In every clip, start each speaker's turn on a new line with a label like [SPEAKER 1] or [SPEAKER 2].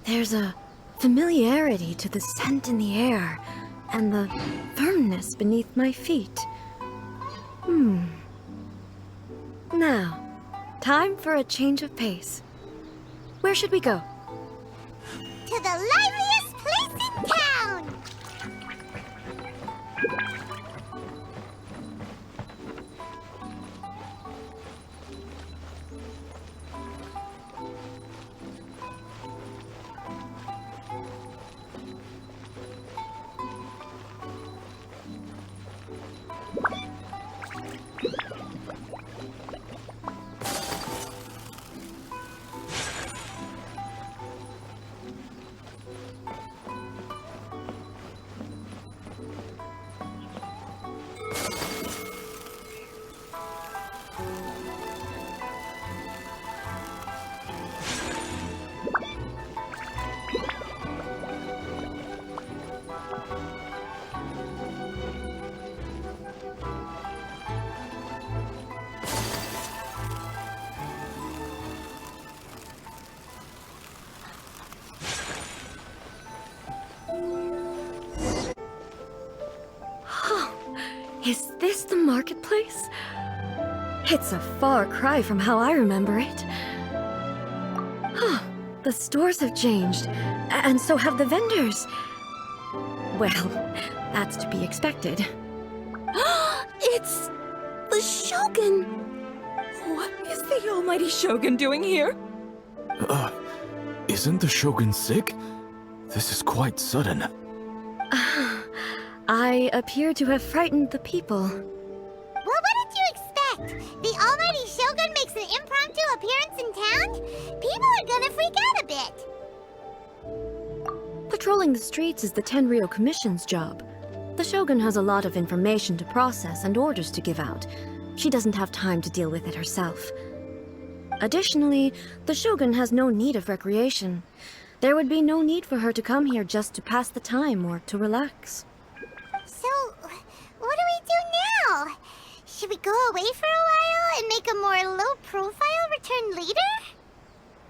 [SPEAKER 1] There's a familiarity to the scent in the air and the firmness beneath my feet. Now, time for a change of pace. Where should we go?
[SPEAKER 2] To the liveliest place in town!
[SPEAKER 1] Is this the marketplace? It's a far cry from how I remember it. The stores have changed, and so have the vendors. Well, that's to be expected.
[SPEAKER 3] It's the Shogun! What is the almighty Shogun doing here?
[SPEAKER 4] Isn't the Shogun sick? This is quite sudden.
[SPEAKER 1] I appear to have frightened the people.
[SPEAKER 2] Well, what did you expect? The almighty Shogun makes an impromptu appearance in town? People are gonna freak out a bit.
[SPEAKER 1] Patrolling the streets is the Tenryou Commission's job. The Shogun has a lot of information to process and orders to give out. She doesn't have time to deal with it herself. Additionally, the Shogun has no need of recreation. There would be no need for her to come here just to pass the time or to relax.
[SPEAKER 2] So, what do we do now? Should we go away for a while and make a more low-profile return later?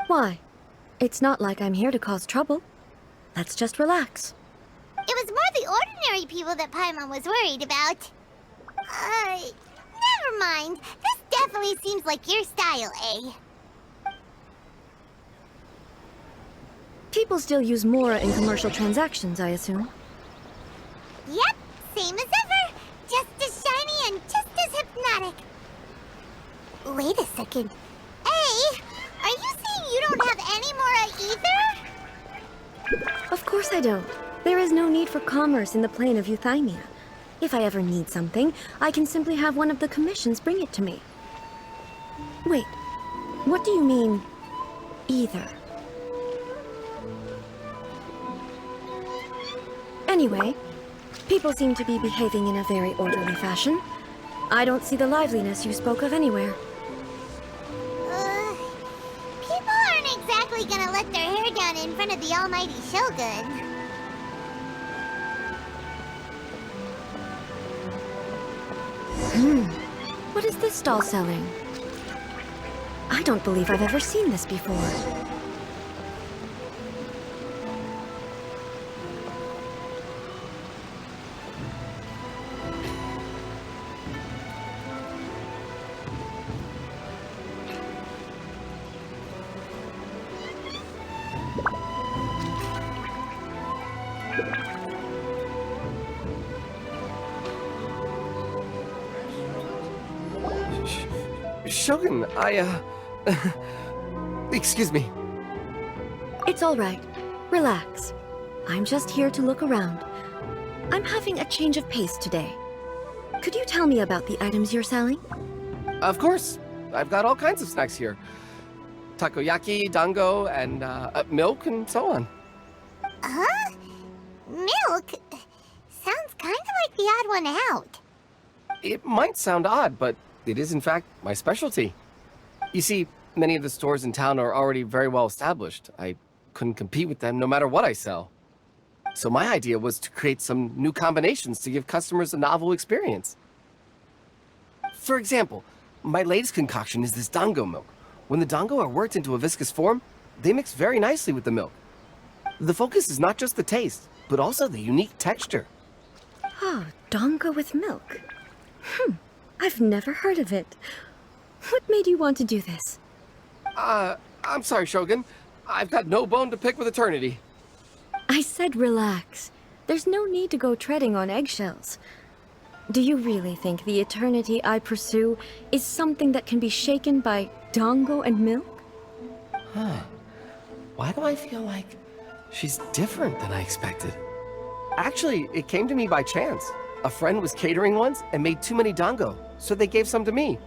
[SPEAKER 1] Why? It's not like I'm here to cause trouble. Let's just relax.
[SPEAKER 2] It was more the ordinary people that Paimon was worried about. Never mind. This definitely seems like your style, eh?
[SPEAKER 1] People still use Mora in commercial transactions, I assume.
[SPEAKER 2] Yep, same as ever. Just as shiny and just as hypnotic. Wait a second. Hey, are you saying you don't have any Mora either?
[SPEAKER 1] Of course I don't. There is no need for commerce in the plane of Euthymia. If I ever need something, I can simply have one of the commissions bring it to me. Wait, what do you mean, either? Anyway, people seem to be behaving in a very orderly fashion. I don't see the liveliness you spoke of anywhere.
[SPEAKER 2] People aren't exactly gonna let their hair down in front of the almighty Shogun.
[SPEAKER 1] What is this stall selling? I don't believe I've ever seen this before.
[SPEAKER 5] Shogun, excuse me.
[SPEAKER 1] It's all right. Relax. I'm just here to look around. I'm having a change of pace today. Could you tell me about the items you're selling?
[SPEAKER 5] Of course. I've got all kinds of snacks here. Takoyaki, dango, and milk, and so on.
[SPEAKER 2] Huh? Milk? Sounds kind of like the odd one out.
[SPEAKER 5] It might sound odd, but it is in fact my specialty. You see, many of the stores in town are already very well established. I couldn't compete with them no matter what I sell. So my idea was to create some new combinations to give customers a novel experience. For example, my latest concoction is this dango milk, When the dango are worked into a viscous form, they mix very nicely with the milk. The focus is not just the taste, but also the unique texture.
[SPEAKER 1] Oh, dango with milk. I've never heard of it. What made you want to do this?
[SPEAKER 5] I'm sorry, Shogun. I've got no bone to pick with eternity.
[SPEAKER 1] I said relax. There's no need to go treading on eggshells. Do you really think the eternity I pursue is something that can be shaken by dango and milk?
[SPEAKER 5] Why do I feel like she's different than I expected? Actually, it came to me by chance. A friend was catering once and made too many dango, so they gave some to me.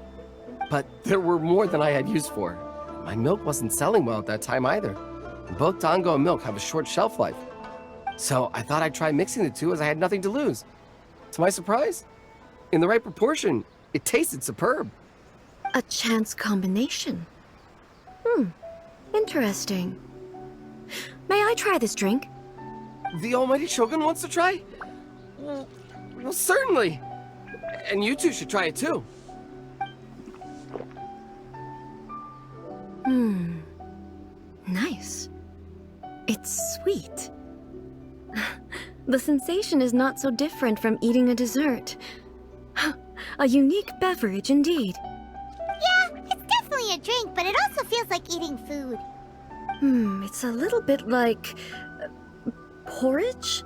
[SPEAKER 5] But there were more than I had use for. My milk wasn't selling well at that time either. Both dango and milk have a short shelf life. So I thought I'd try mixing the two as I had nothing to lose. To my surprise, in the right proportion, it tasted superb.
[SPEAKER 1] A chance combination. Interesting. May I try this drink?
[SPEAKER 5] The almighty Shogun wants to try? Well, certainly. And you two should try it too.
[SPEAKER 1] Nice. It's sweet. The sensation is not so different from eating a dessert. A unique beverage indeed.
[SPEAKER 2] Yeah, it's definitely a drink, but it also feels like eating food.
[SPEAKER 1] It's a little bit like porridge?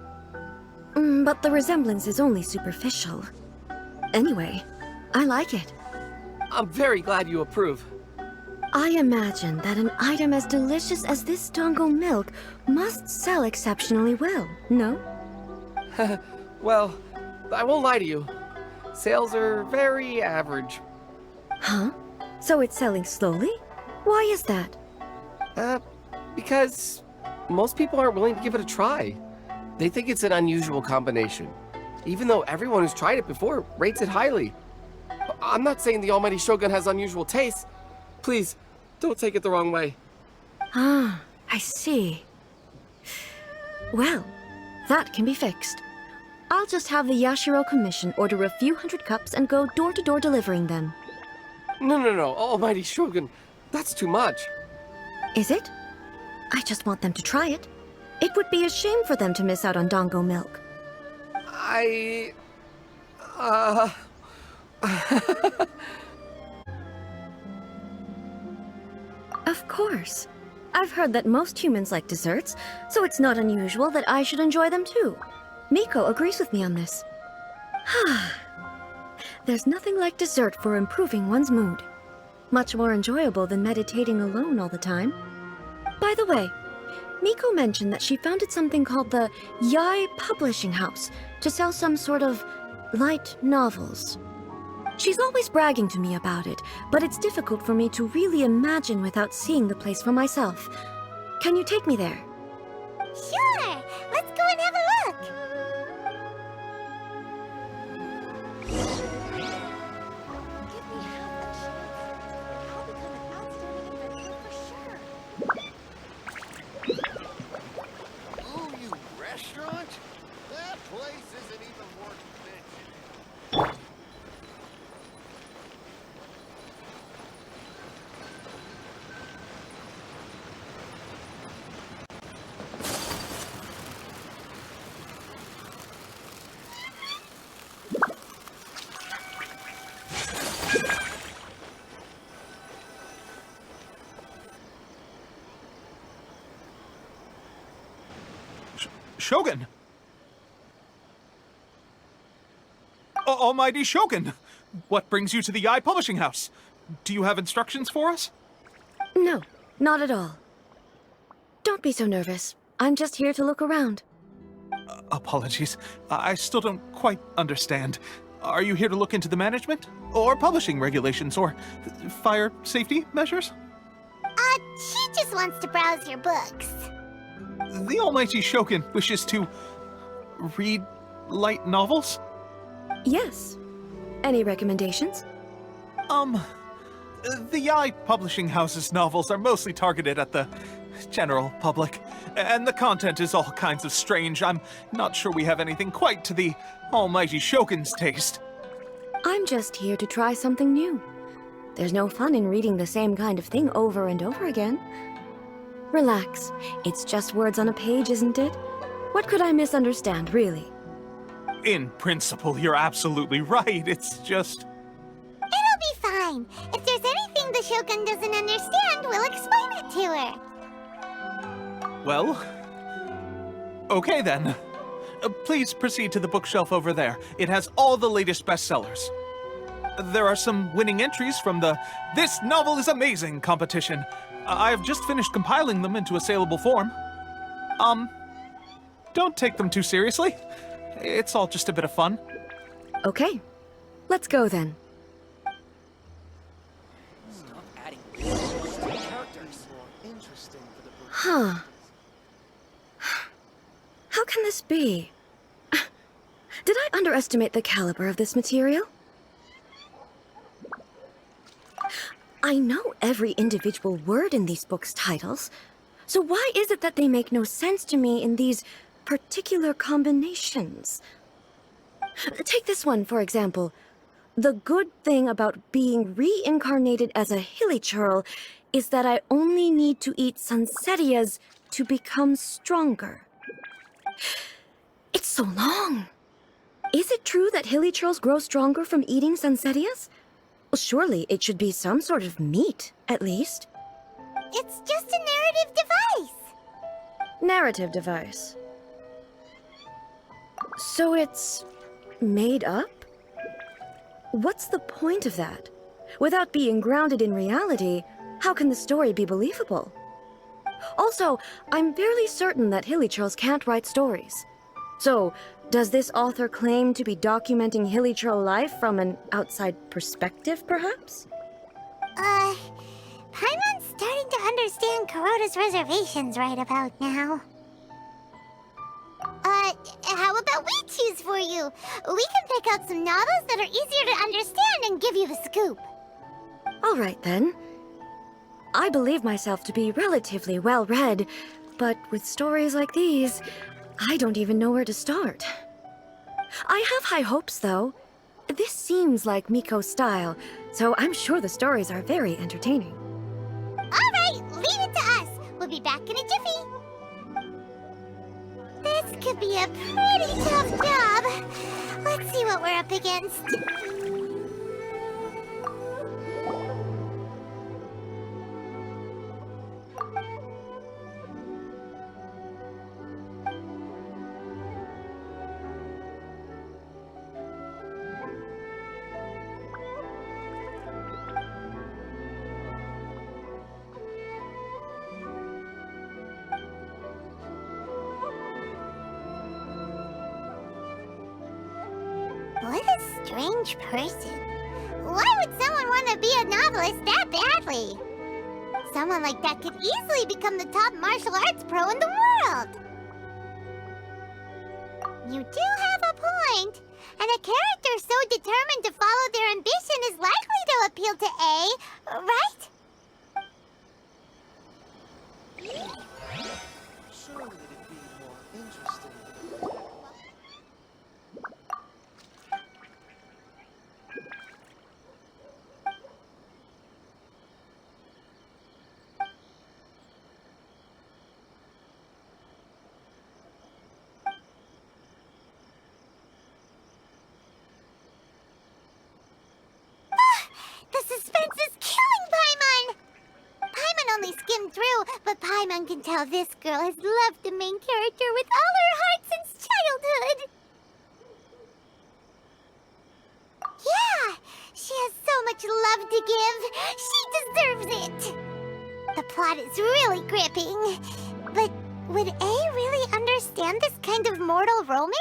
[SPEAKER 1] But the resemblance is only superficial. Anyway, I like it.
[SPEAKER 5] I'm very glad you approve.
[SPEAKER 1] I imagine that an item as delicious as this dango milk must sell exceptionally well, no?
[SPEAKER 5] Well, I won't lie to you. Sales are very average.
[SPEAKER 1] Huh? So it's selling slowly? Why is that?
[SPEAKER 5] Because most people aren't willing to give it a try. They think it's an unusual combination, even though everyone who's tried it before rates it highly. I'm not saying the almighty Shogun has unusual tastes. Please, don't take it the wrong way.
[SPEAKER 1] Ah, I see. Well, that can be fixed. I'll just have the Yashiro Commission order a few hundred cups and go door-to-door delivering them.
[SPEAKER 5] No, almighty Shogun. That's too much.
[SPEAKER 1] Is it? I just want them to try it. It would be a shame for them to miss out on dango milk. Of course. I've heard that most humans like desserts, so it's not unusual that I should enjoy them too. Miko agrees with me on this. There's nothing like dessert for improving one's mood. Much more enjoyable than meditating alone all the time. By the way, Miko mentioned that she founded something called the Yae Publishing House to sell some sort of light novels. She's always bragging to me about it, but it's difficult for me to really imagine without seeing the place for myself. Can you take me there?
[SPEAKER 2] Sure! Let's go and have a look! Give me half a chance. I'll become an outstanding inventor for sure.
[SPEAKER 6] Ooh, you restaurant? That place isn't even worth mentioning.
[SPEAKER 7] Shogun! Almighty Shogun! What brings you to the Yae Publishing House? Do you have instructions for us?
[SPEAKER 1] No, not at all. Don't be so nervous. I'm just here to look around.
[SPEAKER 7] Apologies. I still don't quite understand. Are you here to look into the management? Or publishing regulations? Or fire safety measures?
[SPEAKER 2] She just wants to browse your books.
[SPEAKER 7] The Almighty Shogun wishes to read light novels?
[SPEAKER 1] Yes. Any recommendations?
[SPEAKER 7] The Yae Publishing House's novels are mostly targeted at the general public, and the content is all kinds of strange. I'm not sure we have anything quite to the Almighty Shogun's taste.
[SPEAKER 1] I'm just here to try something new. There's no fun in reading the same kind of thing over and over again. Relax. It's just words on a page, isn't it? What could I misunderstand, really?
[SPEAKER 7] In principle, you're absolutely right. It's just...
[SPEAKER 2] It'll be fine. If there's anything the Shogun doesn't understand, we'll explain it to her.
[SPEAKER 7] Well... Okay then. Please proceed to the bookshelf over there. It has all the latest bestsellers. There are some winning entries from the This Novel is Amazing competition. I've just finished compiling them into a saleable form. Don't take them too seriously. It's all just a bit of fun.
[SPEAKER 1] Okay. Let's go then. Huh. How can this be? Did I underestimate the caliber of this material? I know every individual word in these books' titles, so why is it that they make no sense to me in these particular combinations? Take this one, for example. The good thing about being reincarnated as a hilly churl is that I only need to eat sunsettias to become stronger. It's so long. Is it true that hilly churls grow stronger from eating sunsettias? Well, surely it should be some sort of meat, at least.
[SPEAKER 2] It's just a narrative device.
[SPEAKER 1] Narrative device. So it's made up? What's the point of that? Without being grounded in reality, how can the story be believable? Also, I'm fairly certain that hilly churls can't write stories. So, does this author claim to be documenting hilly churl life from an outside perspective, perhaps?
[SPEAKER 2] Paimon's starting to understand Kuroda's reservations right about now. How about we choose for you? We can pick out some novels that are easier to understand and give you the scoop.
[SPEAKER 1] All right, then. I believe myself to be relatively well-read, but with stories like these, I don't even know where to start. I have high hopes, though. This seems like Miko's style, so I'm sure the stories are very entertaining.
[SPEAKER 2] All right, leave it to us. We'll be back in a jiffy. This could be a pretty tough job. Let's see what we're up against. What a strange person. Why would someone want to be a novelist that badly? Someone like that could easily become the top martial arts pro in the world. You do have a point. And a character so determined to follow their ambition is likely to appeal to A, right?
[SPEAKER 6] Surely it'd be more interesting.
[SPEAKER 2] The suspense is killing Paimon! Paimon only skimmed through, but Paimon can tell this girl has loved the main character with all her heart since childhood. Yeah, she has so much love to give. She deserves it. The plot is really gripping. But would A really understand this kind of mortal romance?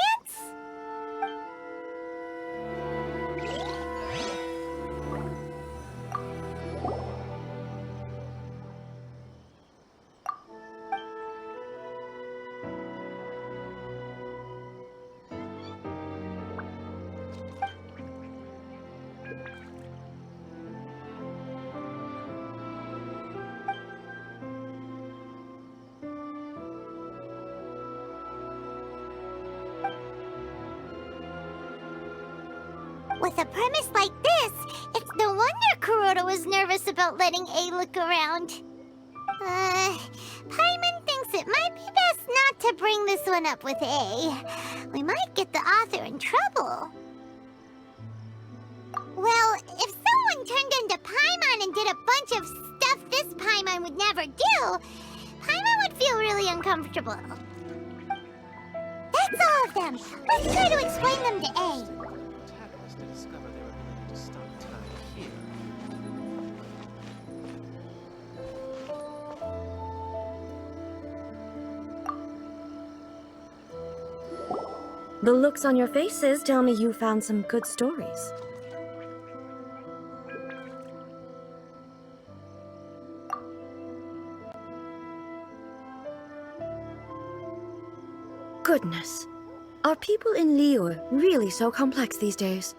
[SPEAKER 2] With a premise like this, it's no wonder Kuroda was nervous about letting A look around. Paimon thinks it might be best not to bring this one up with A. We might get the author in trouble. Well, if someone turned into Paimon and did a bunch of stuff this Paimon would never do, Paimon would feel really uncomfortable. That's all of them. Let's try to explain them to A.
[SPEAKER 8] Protagonist to discover their ability to stop time here.
[SPEAKER 1] The looks on your faces tell me you found some good stories. Goodness. Are people in Liyue really so complex these days?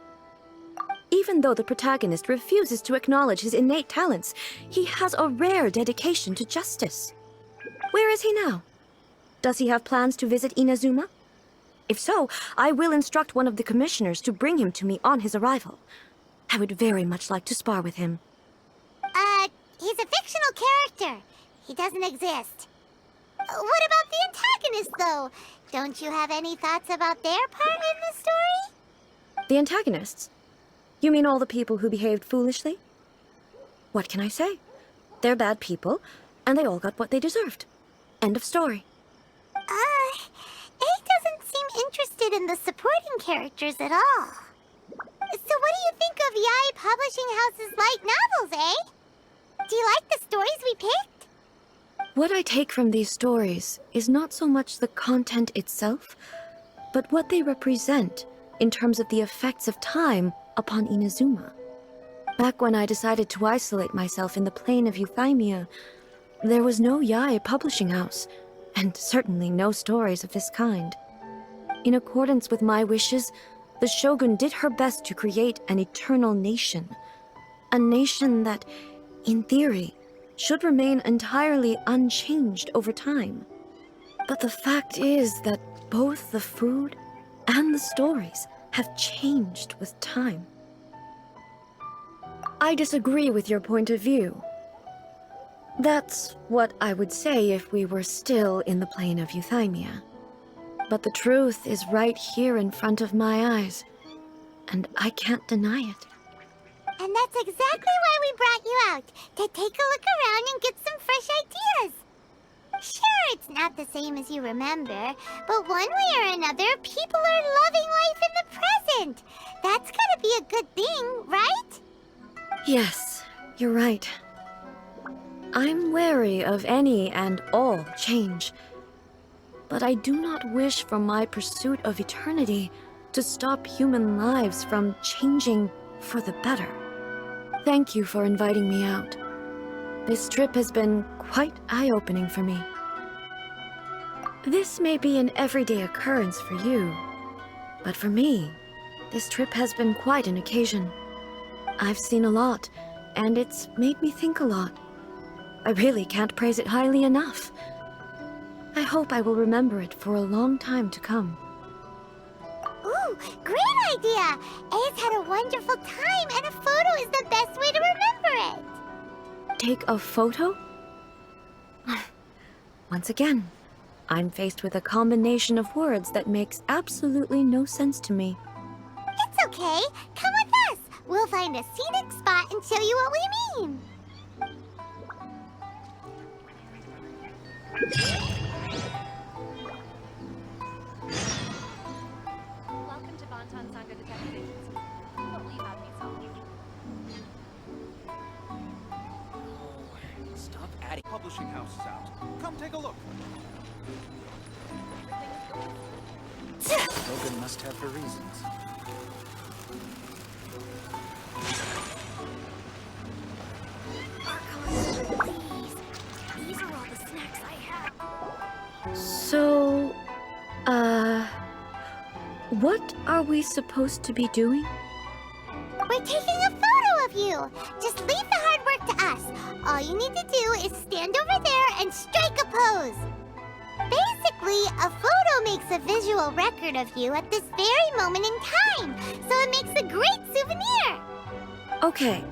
[SPEAKER 1] Even though the protagonist refuses to acknowledge his innate talents, he has a rare dedication to justice. Where is he now? Does he have plans to visit Inazuma? If so, I will instruct one of the commissioners to bring him to me on his arrival. I would very much like to spar with him.
[SPEAKER 2] He's a fictional character. He doesn't exist. What about the antagonist, though? Don't you have any thoughts about their part in the story?
[SPEAKER 1] The antagonists? You mean all the people who behaved foolishly? What can I say? They're bad people, and they all got what they deserved. End of story.
[SPEAKER 2] A doesn't seem interested in the supporting characters at all. So what do you think of Yae Publishing House's light novels, eh? Do you like the stories we picked?
[SPEAKER 1] What I take from these stories is not so much the content itself, but what they represent in terms of the effects of time upon Inazuma. Back when I decided to isolate myself in the plane of Euthymia, there was no Yae Publishing House, and certainly no stories of this kind. In accordance with my wishes, the Shogun did her best to create an eternal nation. A nation that, in theory, should remain entirely unchanged over time. But the fact is that both the food and the stories have changed with time. I disagree with your point of view. That's what I would say if we were still in the plane of Euthymia. But the truth is right here in front of my eyes, and I can't deny it.
[SPEAKER 2] And that's exactly why we brought you out, to take a look around and get some fresh ideas. Sure, it's not the same as you remember, but one way or another, people are loving life in the present. That's gotta be a good thing, right?
[SPEAKER 1] Yes, you're right. I'm wary of any and all change, but I do not wish for my pursuit of eternity to stop human lives from changing for the better. Thank you for inviting me out. This trip has been quite eye-opening for me. This may be an everyday occurrence for you, but for me, this trip has been quite an occasion. I've seen a lot, and it's made me think a lot. I really can't praise it highly enough. I hope I will remember it for a long time to come.
[SPEAKER 2] Ooh, great idea! A's had a wonderful time, and a photo is the best way to remember it.
[SPEAKER 1] Take a photo? Once again, I'm faced with a combination of words that makes absolutely no sense to me.
[SPEAKER 2] It's okay. Come with us. We'll find a scenic spot and show you what we mean.
[SPEAKER 9] Welcome to Bantan Sangha Detective Agency. What will you have me solve?
[SPEAKER 8] Stop adding.
[SPEAKER 7] Publishing house is out. Come take a look.
[SPEAKER 8] Shogun must have her reasons.
[SPEAKER 2] These are all the snacks I have.
[SPEAKER 1] So, what are we supposed to be doing?
[SPEAKER 2] We're taking a photo of you. Just leave the hard work to us. All you need to do is stand over there and strike a pose. Basically, a photo makes keeps a visual record of you at this very moment in time, so it makes a great souvenir!
[SPEAKER 1] Okay,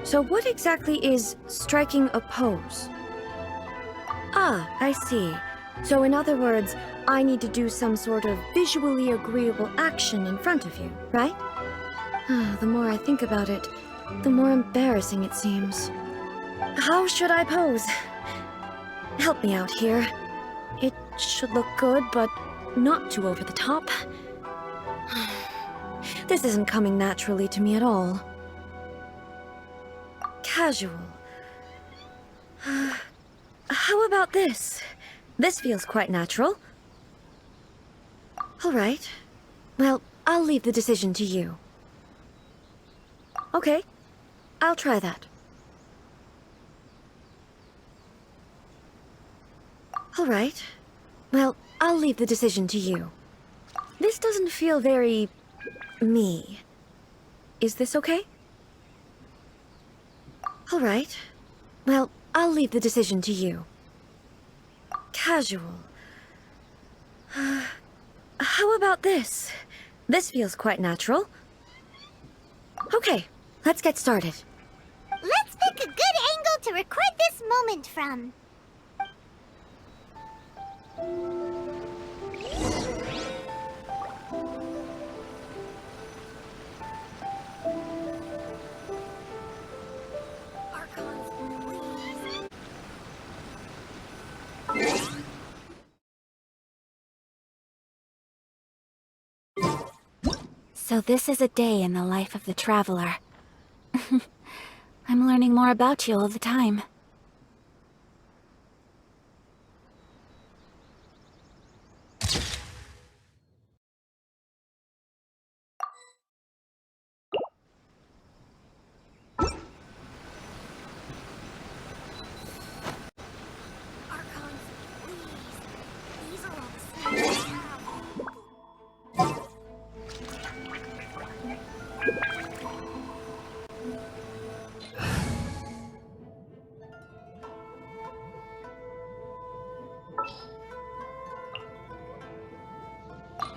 [SPEAKER 1] so what exactly is striking a pose? Ah, I see. So in other words, I need to do some sort of visually agreeable action in front of you, right? The more I think about it, the more embarrassing it seems. How should I pose? Help me out here. It should look good, but not too over the top. This isn't coming naturally to me at all. Casual. How about this? This feels quite natural. All right. Well, I'll leave the decision to you. Okay, I'll try that. All right. Well, I'll leave the decision to you. This doesn't feel very... me. Is this okay? All right. Well, I'll leave the decision to you. Casual. How about this? This feels quite natural. Okay, let's get started.
[SPEAKER 2] Let's pick a good angle to record this moment from.
[SPEAKER 3] So this is a day in the life of the Traveler. I'm learning more about you all the time.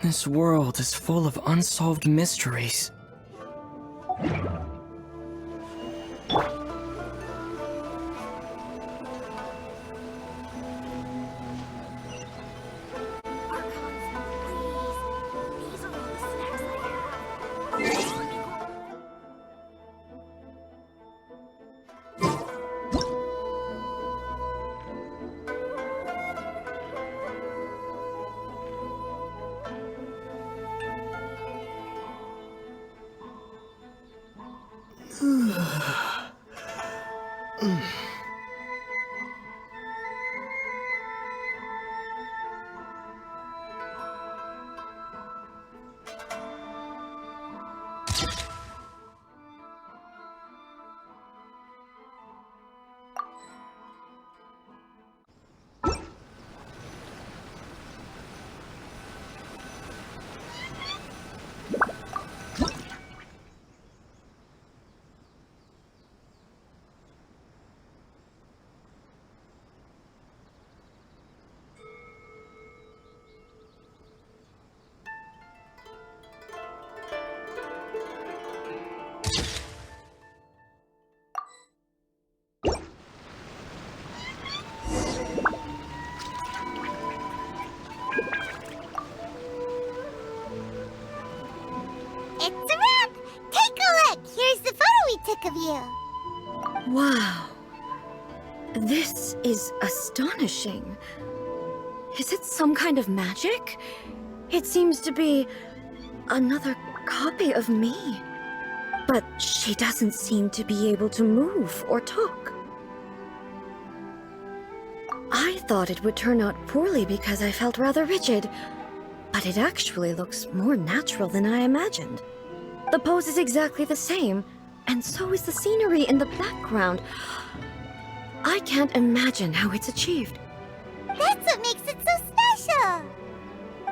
[SPEAKER 10] This world is full of unsolved mysteries.
[SPEAKER 2] It's a wrap! Take a look! Here's the photo we took of you!
[SPEAKER 1] Wow. This is astonishing. Is it some kind of magic? It seems to be another copy of me. But she doesn't seem to be able to move or talk. I thought it would turn out poorly because I felt rather rigid, but it actually looks more natural than I imagined. The pose is exactly the same, and so is the scenery in the background. I can't imagine how it's achieved.
[SPEAKER 2] That's what makes it so special!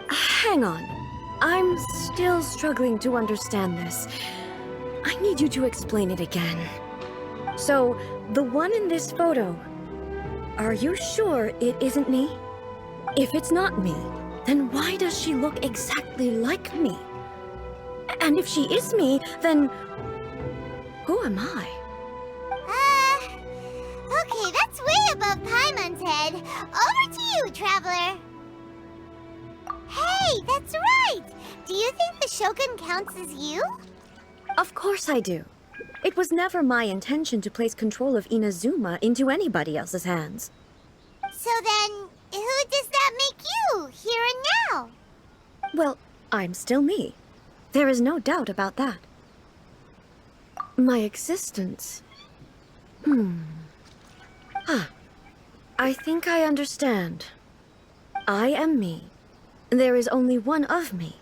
[SPEAKER 1] Hang on. I'm still struggling to understand this. I need you to explain it again. So, the one in this photo, are you sure it isn't me? If it's not me, then why does she look exactly like me? And if she is me, then who am I?
[SPEAKER 2] Okay, that's way above Paimon's head. Over to you, Traveler. Hey, that's right! Do you think the Shogun counts as you?
[SPEAKER 1] Of course I do. It was never my intention to place control of Inazuma into anybody else's hands.
[SPEAKER 2] So then, who does that make you, here and now?
[SPEAKER 1] Well, I'm still me. There is no doubt about that. My existence... I think I understand. I am me. There is only one of me,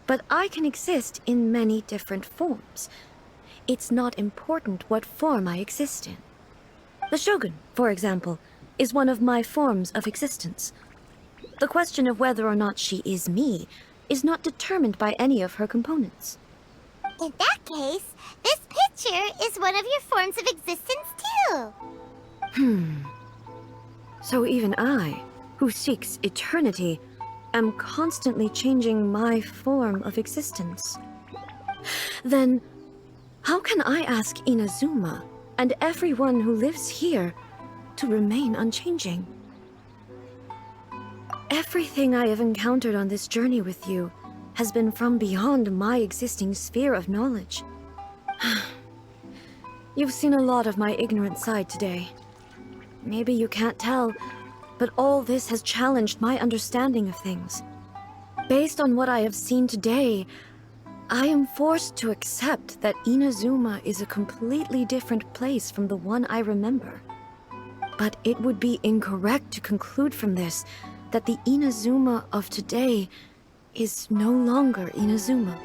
[SPEAKER 1] but I can exist in many different forms. It's not important what form I exist in. The Shogun, for example, is one of my forms of existence. The question of whether or not she is me is not determined by any of her components.
[SPEAKER 2] In that case, this picture is one of your forms of existence too.
[SPEAKER 1] So even I, who seeks eternity, am constantly changing my form of existence. Then, how can I ask Inazuma and everyone who lives here to remain unchanging? Everything I have encountered on this journey with you has been from beyond my existing sphere of knowledge. You've seen a lot of my ignorant side today. Maybe you can't tell, but all this has challenged my understanding of things. Based on what I have seen today, I am forced to accept that Inazuma is a completely different place from the one I remember. But it would be incorrect to conclude from this that the Inazuma of today is no longer Inazuma.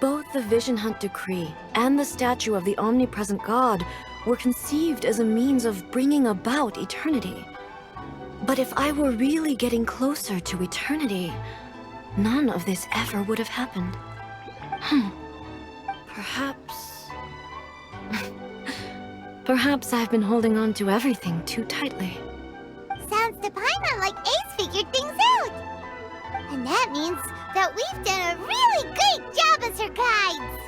[SPEAKER 1] Both the Vision Hunt Decree and the statue of the omnipresent god were conceived as a means of bringing about eternity. But if I were really getting closer to eternity, none of this ever would have happened. Perhaps... Perhaps I've been holding on to everything too tightly.
[SPEAKER 2] Sounds to Paimon like Ace figured things out. And that means that we've done a really great job as her guides.